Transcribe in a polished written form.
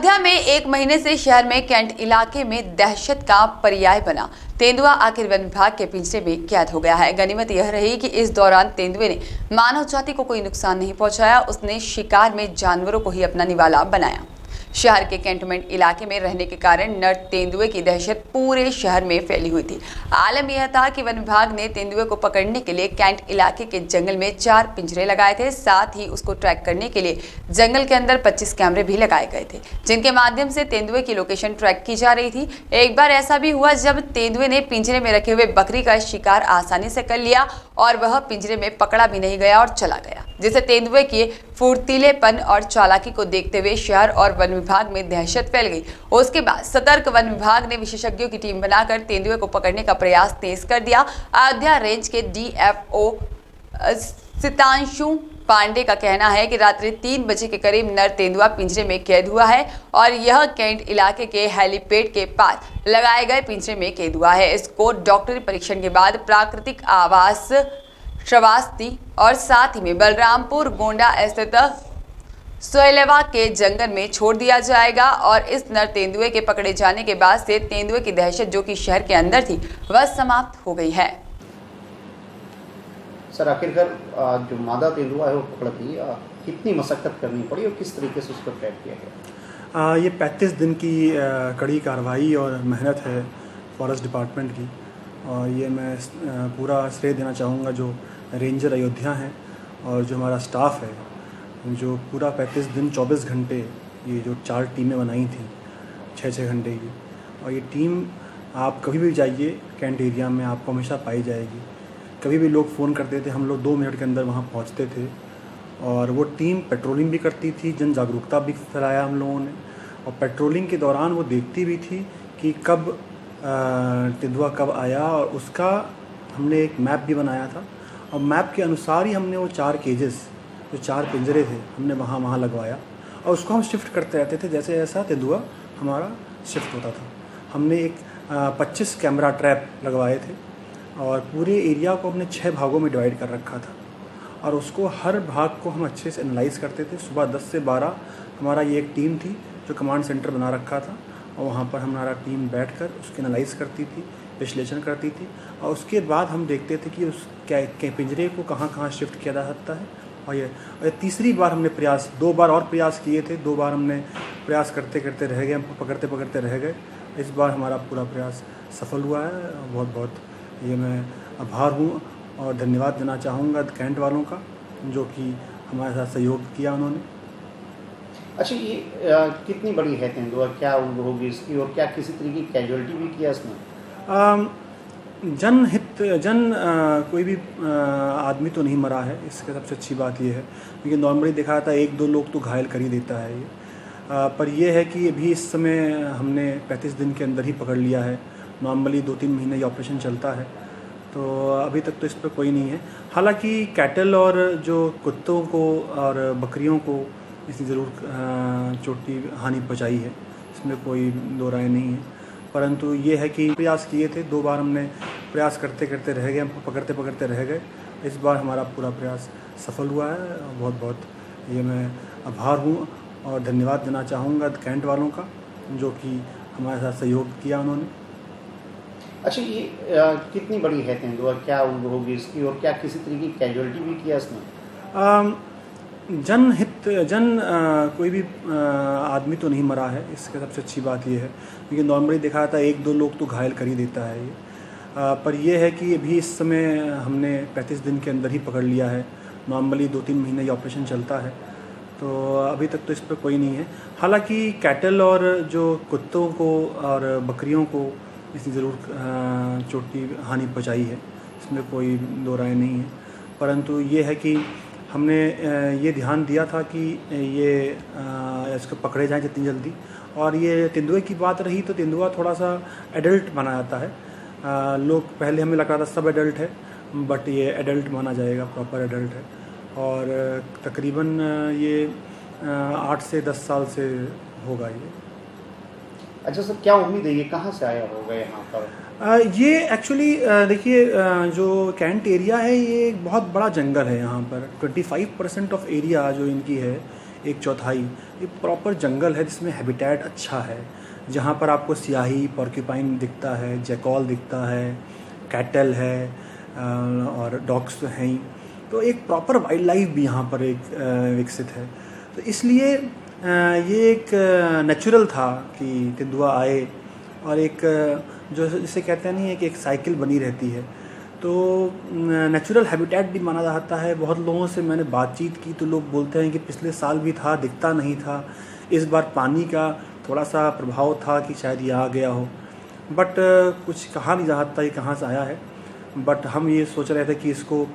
अयोध्या में एक महीने से शहर में कैंट इलाके में दहशत का पर्याय बना तेंदुआ आखिर वन विभाग के पिंजरे में कैद हो गया है। गनीमत यह रही कि इस दौरान तेंदुए ने मानव जाति को कोई नुकसान नहीं पहुंचाया। उसने शिकार में जानवरों को ही अपना निवाला बनाया। शहर के कैंटोनमेंट इलाके में रहने के कारण नर तेंदुए की दहशत पूरे शहर में फैली हुई थी। आलम यह था कि वन विभाग ने तेंदुए को पकड़ने के लिए कैंट इलाके के जंगल में 4 पिंजरे लगाए थे। साथ ही उसको ट्रैक करने के लिए जंगल के अंदर 25 कैमरे भी लगाए गए थे, जिनके माध्यम से तेंदुए की लोकेशन ट्रैक की जा रही थी। एक बार ऐसा भी हुआ जब तेंदुए ने पिंजरे में रखे हुए बकरी का शिकार आसानी से कर लिया और वह पिंजरे में पकड़ा भी नहीं गया और चला गया, जिससे तेंदुए के फुर्तीलेपन और चालाकी को देखते हुए शहर और वन विभाग में दहशत फैल गई। उसके बाद सतर्क वन विभाग ने विशेषज्ञों की टीम बनाकर तेंदुए को पकड़ने का प्रयास तेज कर दिया। अयोध्या रेंज के डीएफओ सितांशु पांडे का कहना है कि रात्रि 3 बजे के करीब नर तेंदुआ पिंजरे में कैद हुआ है और यह कैंट इलाके के हेलीपैड के पास लगाए गए पिंजरे में कैद हुआ है। इसको डॉक्टरी परीक्षण के बाद प्राकृतिक आवास श्रावस्ती और साथ ही में बलरामपुर गोंडा स्थित सोयलेवा के जंगल में छोड़ दिया जाएगा और इस नर तेंदुए के पकड़े जाने के बाद से तेंदुए की दहशत जो कि शहर के अंदर थी वह समाप्त हो गई है। सर, आखिरकार जो मादा तेंदुआ है वो पकड़ की कितनी मशक्कत करनी पड़ी और किस तरीके से उसको ट्रैक किया गया? ये 35 दिन की कड़ी कार्रवाई और मेहनत है फॉरेस्ट डिपार्टमेंट की, और ये मैं पूरा श्रेय देना चाहूँगा जो रेंजर अयोध्या हैं और जो हमारा स्टाफ है, जो पूरा 35 दिन 24 घंटे ये जो 4 टीमें बनाई थी 6-6 घंटे की, और ये टीम आप कभी भी जाइए कैंट एरिया में आपको हमेशा पाई जाएगी। कभी भी लोग फ़ोन करते थे, हम लोग 2 मिनट के अंदर वहाँ पहुँचते थे, और वो टीम पेट्रोलिंग भी करती थी, जन जागरूकता भी फैलाया हम लोगों ने, और पेट्रोलिंग के दौरान वो देखती भी थी कि कब तेंदुआ कब आया, और उसका हमने एक मैप भी बनाया था, और मैप के अनुसार ही हमने वो 4 केजेस जो 4 पिंजरे थे हमने वहाँ लगवाया, और उसको हम शिफ्ट करते रहते थे जैसे जैसा तेंदुआ हमारा शिफ्ट होता था। हमने एक 25 कैमरा ट्रैप लगवाए थे और पूरे एरिया को हमने 6 भागों में डिवाइड कर रखा था, और उसको हर भाग को हम अच्छे से एनालाइज करते थे। सुबह 10 से 12 हमारा ये एक टीम थी जो कमांड सेंटर बना रखा था, और वहाँ पर हमारा टीम बैठकर उसकी एनालाइज करती थी, विश्लेषण करती थी, और उसके बाद हम देखते थे कि उस क्या पिंजरे को कहाँ शिफ्ट किया जा सकता है। और ये तीसरी बार हमने प्रयास 2 बार और प्रयास किए थे, 2 बार हमने प्रयास करते करते रह गए, हम पकड़ते रह गए। इस बार हमारा पूरा प्रयास सफल हुआ है। बहुत बहुत ये मैं आभार हूँ और धन्यवाद देना चाहूँगा कैंट वालों का जो कि हमारे साथ सहयोग किया उन्होंने। अच्छा, ये कितनी बड़ी है तेंदुआ, क्या उम्र होगी इसकी, और क्या किसी तरीके की कैजुअलिटी भी किया इसमें? कोई भी आदमी तो नहीं मरा है, इसके सबसे अच्छी बात ये है, क्योंकि नॉर्मली देखा जाता है 1-2 लोग तो घायल कर ही देता है ये, पर यह है कि अभी इस समय हमने 35 दिन के अंदर ही पकड़ लिया है। नॉर्मली 2-3 महीने ये ऑपरेशन चलता है, तो अभी तक तो इस पर कोई नहीं है। हालांकि कैटल और जो कुत्तों को और बकरियों को इसने ज़रूर चोटी हानि पहुँचाई है, इसमें कोई 2 राय नहीं है, परंतु ये है कि प्रयास किए थे, 2 बार हमने प्रयास करते रह गए, हम पकड़ते रह गए। इस बार हमारा पूरा प्रयास सफल हुआ है। बहुत बहुत ये मैं आभार हूँ और धन्यवाद देना चाहूँगा कैंट वालों का जो कि हमारे साथ सहयोग किया उन्होंने। अच्छा, ये कितनी बड़ी है तेंदुआ, क्या उम्र होगी इसकी, और क्या किसी तरीके की कैजुअलिटी भी किया इसमें? कोई भी आदमी तो नहीं मरा है, इसके सबसे अच्छी बात ये है, क्योंकि नॉर्मली देखा जाता है 1-2 लोग तो घायल कर ही देता है ये, पर यह है कि अभी इस समय हमने 35 दिन के अंदर ही पकड़ लिया है। नॉर्मली 2-3 महीने ये ऑपरेशन चलता है, तो अभी तक तो इस पर कोई नहीं है। हालांकि कैटल और जो कुत्तों को और बकरियों को इसने ज़रूर चोटी हानि पहुँचाई है, इसमें कोई 2 राय नहीं है, परंतु ये है कि हमने ये ध्यान दिया था कि ये इसको पकड़े जाएं जितनी जल्दी। और ये तेंदुए की बात रही तो तेंदुआ थोड़ा सा एडल्ट माना जाता है। लोग पहले हमें लग रहा था सब एडल्ट है, बट ये एडल्ट माना जाएगा, प्रॉपर एडल्ट है, और तकरीबन ये 8 से 10 साल से होगा ये। अच्छा सर, क्या उम्मीद है ये कहाँ से आया होगा यहाँ पर? ये एक्चुअली देखिए, जो कैंट एरिया है ये एक बहुत बड़ा जंगल है। यहाँ पर 25% ऑफ एरिया जो इनकी है एक चौथाई ये प्रॉपर जंगल है जिसमें हैबिटेट अच्छा है, जहाँ पर आपको सियाही पॉर्क्यूपाइन दिखता है, जैकॉल दिखता है, कैटल है और डॉग्स तो हैं ही। तो एक प्रॉपर वाइल्ड लाइफ भी यहाँ पर एक विकसित है। तो इसलिए ये एक नेचुरल था कि तेंदुआ आए और एक जो जिसे कहते हैं नहीं, एक साइकिल बनी रहती है। तो नेचुरल हैबिटेट भी माना जाता है। बहुत लोगों से मैंने बातचीत की तो लोग बोलते हैं कि पिछले साल भी था, दिखता नहीं था, इस बार पानी का थोड़ा सा प्रभाव था कि शायद ये आ गया हो, बट कुछ कहा नहीं जा सकता ये कहाँ से आया है। बट हम ये सोच रहे थे कि इसको